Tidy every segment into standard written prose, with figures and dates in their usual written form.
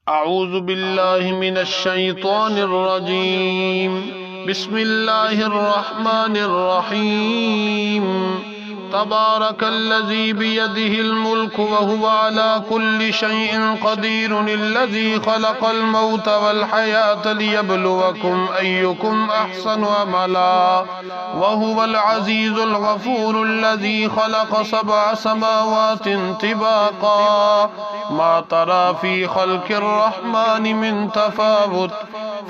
أعوذ بالله من الشيطان الرجيم. بسم الله الرحمن الرحيم. تبارك الذي بيده الملك وهو على كل شيء قدير، الذي خلق الموت والحياة ليبلوكم أيكم أحسن عملا، وهو العزيز الغفور الذي خلق 7 سماوات طباقا، ما ترى في خلق الرحمن من تفاوت،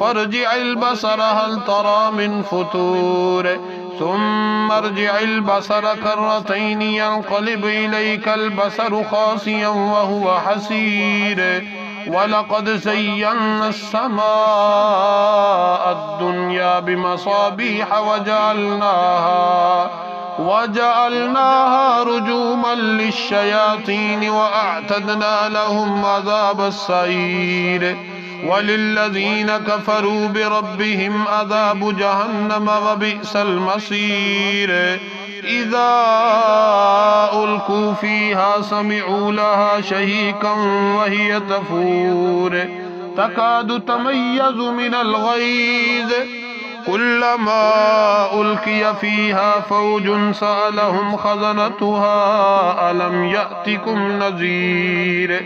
فارجع البصر هل ترى من فتور، ثم ارجع البصر كرتين ينقلب إليك البصر خاسئا وهو حسير، ولقد زينا السماء الدنيا بمصابيح وجعلناها رجوما للشياطين وأعتدنا لهم عذاب السعير، وللذين كفروا بربهم عذاب جهنم وبئس المصير. إذا ألقوا فيها سمعوا لها شهيقا وهي تفور، تكاد تميز من الغيظ، كلما ألقي فيها فوج سألهم خزنتها ألم يأتكم نذير،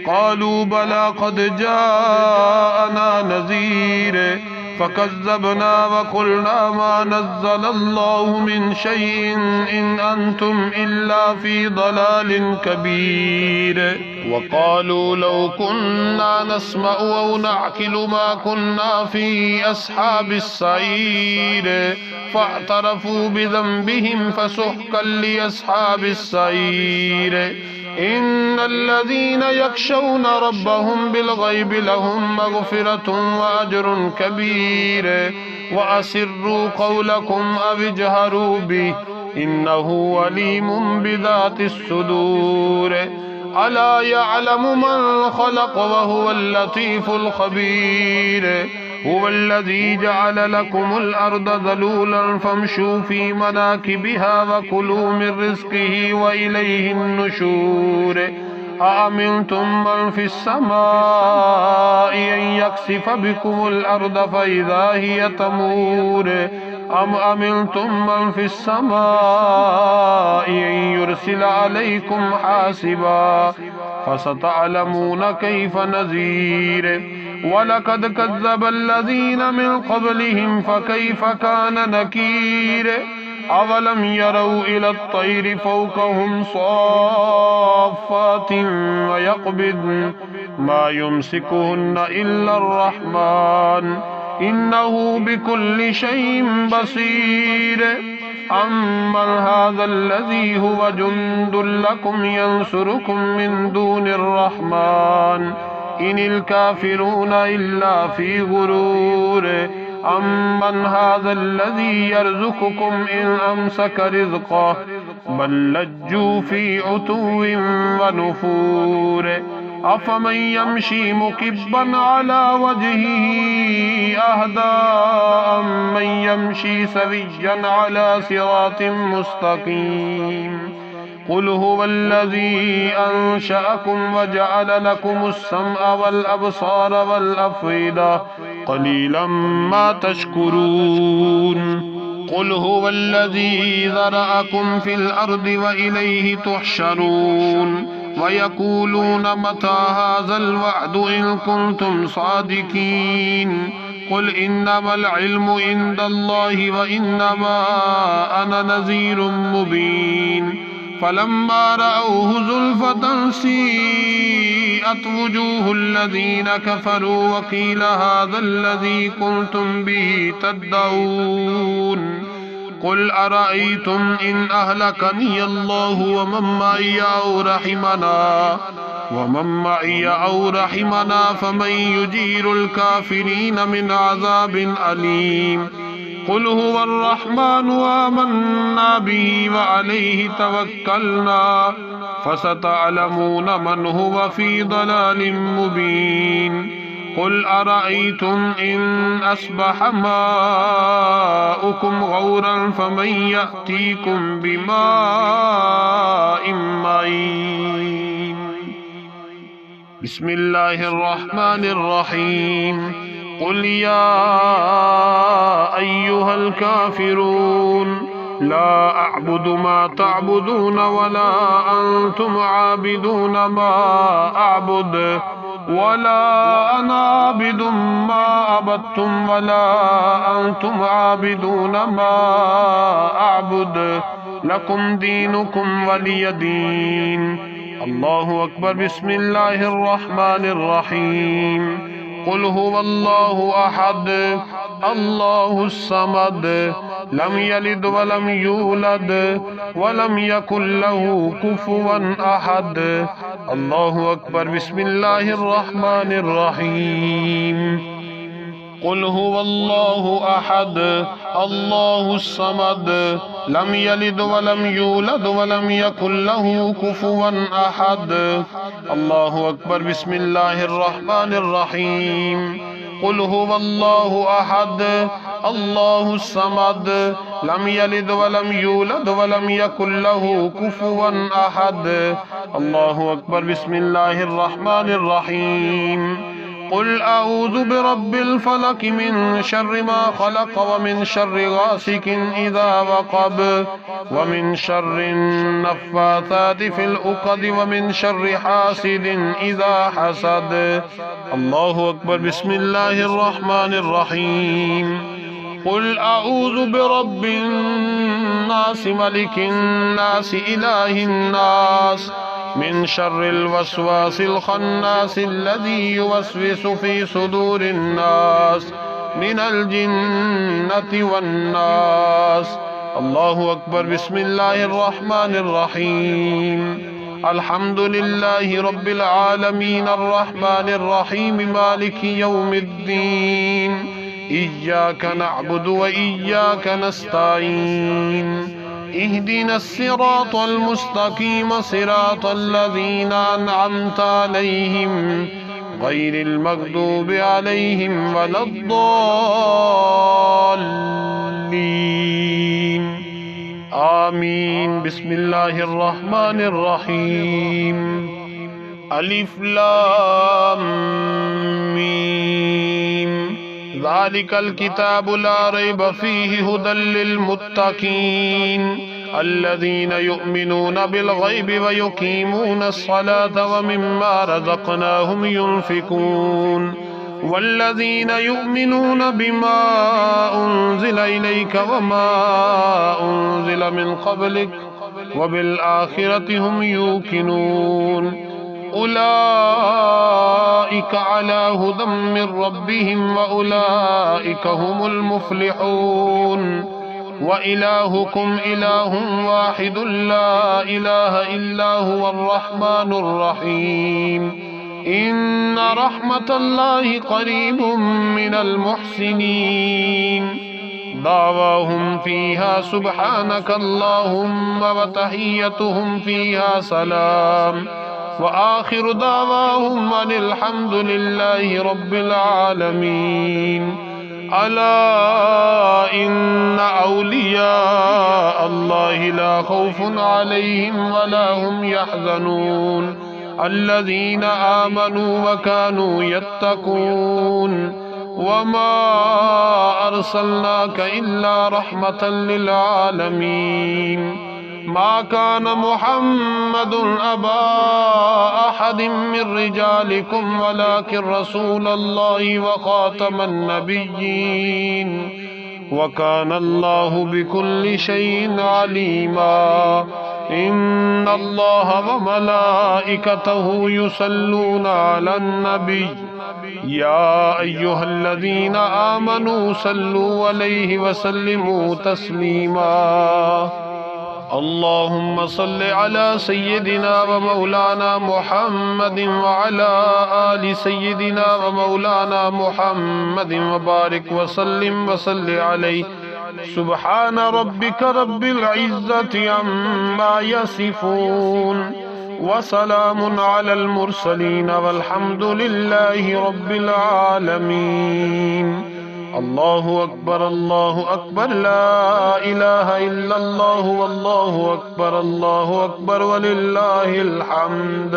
قالوا بلى قد جاءنا نذير، فكذبنا وقلنا ما نزل الله من شيء إن أنتم إلا في ضلال كبير. وقالوا لو كنا نسمع أو نعقل ما كنا في أصحاب السعير، فاعترفوا بذنبهم فسحقا لأصحاب السعير. إن الذين يخشون ربهم بالغيب لهم مغفرة وأجر كبير، وأسروا قولكم أو اجهروا به إنه عليم بذات الصدور. ألا يعلم من خلق وهو اللطيف الخبير. هو الذي جعل لكم الأرض ذلولا فامشوا في مناكبها وكلوا من رزقه وإليه النشور. أأمنتم من في السماء أن يكسف بكم الأرض فإذا هي تمور، أم أمنتم من في السماء أن يرسل عليكم حاسبا، فستعلمون كيف نذير. ولقد كذب الذين من قبلهم فكيف كان نكير. أولم يروا إلى الطير فوقهم صافات ويقبضن ما يمسكهن إلا الرحمن إنه بكل شيء بصير. أمن هذا الذي هو جند لكم ينصركم من دون الرحمن إن الكافرون إلا في غرور. أمن هذا الذي يرزقكم إن أمسك رزقه بل لجوا في عتو ونفور. أفمن يمشي مكبا على وجهه أهدى أمن يمشي سويا على صراط مستقيم. قل هو الذي أنشأكم وجعل لكم السمع والأبصار والأفئدة قليلا ما تشكرون. قل هو الذي ذرأكم في الأرض وإليه تحشرون. ويقولون متى هذا الوعد إن كنتم صادقين. قل إنما العلم عند الله وإنما أنا نذير مبين. فلما رأوه زلفة سيئت وجوه الذين كفروا وقيل هذا الذي كنتم به تدعون. قل أرأيتم إن أهلكني الله ومن معي أو رحمنا فمن يجير الكافرين من عذاب أليم. قل هو الرحمن آمنا به وعليه توكلنا فستعلمون من هو في ضلال مبين. قل أرأيتم إن أصبح ماؤكم غورا فمن يأتيكم بماء معين. बिस्मिल्लाहिर्रहमानिर्रहीम। कुल या अय्युहल काफिरून ला अअबुदु मा तअबुदून वला अंतुम आबिदून मा अअबुद वला अना आबिदुम मा अबदतुम वला अंतुम आबिदून मा अअबुद लकुम दीनुकुम वलिय दीन। अल्लाहु अकबर। बिस्मिल्लाहिर्रहमानिर्रहीम। कुल हुवल्लाहु अहद अल्लाहुस समद लम यलिद वलम यूलद वलम यकुल लहू कुफुवन अहद। अल्लाहु अकबर। बिस्मिल्लाहिर्रहमानिर्रहीम। कुल हुवल्लाहु अहद अल्लाहुस समद लम यलिद वलम यूलद वलम यकुल लहू कुफुवन अहद। अल्लाहु अकबर। बिस्मिल्लाहिर्रहमानिर्रहीम। कुल हुवल्लाहु अहद अल्लाहुस समद लम यलिद वलम यूलद वलम यकुल लहू कुफुवन अहद। अल्लाहु अकबर। बिस्मिल्लाहिर्रहमानिर्रहीम। कुल अऊज़ु बिरब्बिल फलक मिन शर्रि मा खलक़ व मिन शर्रि गासिकिन इज़ा वक़ब व मिन शर्रि नफ़्फ़ाथाति फ़िल उक़द व मिन शर्रि हासिदिन इज़ा हसद। अल्लाहु अकबर। बिस्मिल्लाहिर्रहमानिर्रहीम। कुल अऊज़ु बिरब्बिन नास मलिकिन नास इलाहिन नास मिन शर्रिल वस्वासिल खन्नास अल्लज़ी युवस्विसु फ़ी सुदूरिन नास मिनल जिन्नति वन्नास। अल्लाहु अकबर। बिस्मिल्लाहिर्रहमानिर्रहीम। अल्हम्दुलिल्लाहि रब्बिल आलमीन अर्रहमानिर्रहीम मालिकि यौमिद्दीन इय्याका नअबुदु व इय्याका नस्तईन इहदिना सिरातल मुस्तकीम सिरातल लज़ीना अनअमता अलैहिम गैरिल मग़दूबि अलैहिम वलद्दाल्लीन। आमीन। बिस्मिल्लाहिर्रहमानिर्रहीम। अलिफ लाम मीम ज़ालिकल किताबु ला रैब फ़ीहि हुदल लिल मुत्तक़ीन अल्लज़ीना युमिनूना बिल ग़ैबि व युक़ीमूना अस्सलाता व मिम्मा रज़क़नाहुम युनफ़िक़ून वल्लज़ीना युमिनूना बिमा उन्ज़िला इलैका व मा उन्ज़िला मिन क़ब्लिक व बिल आखिरति हुम यूक़िनून उलाइका अला हुदम मिर रब्बिहिम व उलाइका हुमुल मुफ़्लिहून व इलाहुकुम इलाहुन वाहिदुन ला इलाहा इल्ला हुवर रहमानुर रहीम। इन्ना रहमतल्लाहि क़रीबुम मिनल मुहसिनीन। दावाहुम फ़ीहा सुब्हानकल्लाहुम्मा व तहिय्यतुहुम फ़ीहा सलाम व आखिरु दावाहुम अनिल हम्दुलिल्लाहि रब्बिल आलमीन। अला इन्ना औलिया अल्लाहि ला खौफुन अलैहिम वला हुम यहज़नून अल्लज़ीना आमनू व कानू यत्तकून वमा अर्सलनाका इल्ला रहमतल लिल आलमीन। मा कान मुहम्मदुन अबा अहदिम मिर रिजालिकुम वलाकिन रसूलल्लाहि व खातमन नबिय्यीन व कानल्लाहु बिकुल्लि शैइन अलीमा। इन्नल्लाह व मलाइकतहु युसल्लूना अलन नबी या अय्युहल्लज़ीना आमनू सल्लू अलैहि व सल्लिमू तस्लीमा। अल्लाहुम्मा सल्लि अला सय्यिदिना व मौलाना मुहम्मदिन व अला आलि सय्यिदिना व मौलाना मुहम्मदिन व बारिक व सल्लिम व सल्लि अलैहि। सुब्हान रब्बिका रब्बिल इज़्ज़ति अम्मा यसिफून व सलामुन अलल मुरसलीन वल्हम्दुलिल्लाहि रब्बिल आलमीन। अल्लाहु अकबर ला इलाहा इल्लल्लाहु वल्लाहु अकबर वलिल्लाहिल हम्द।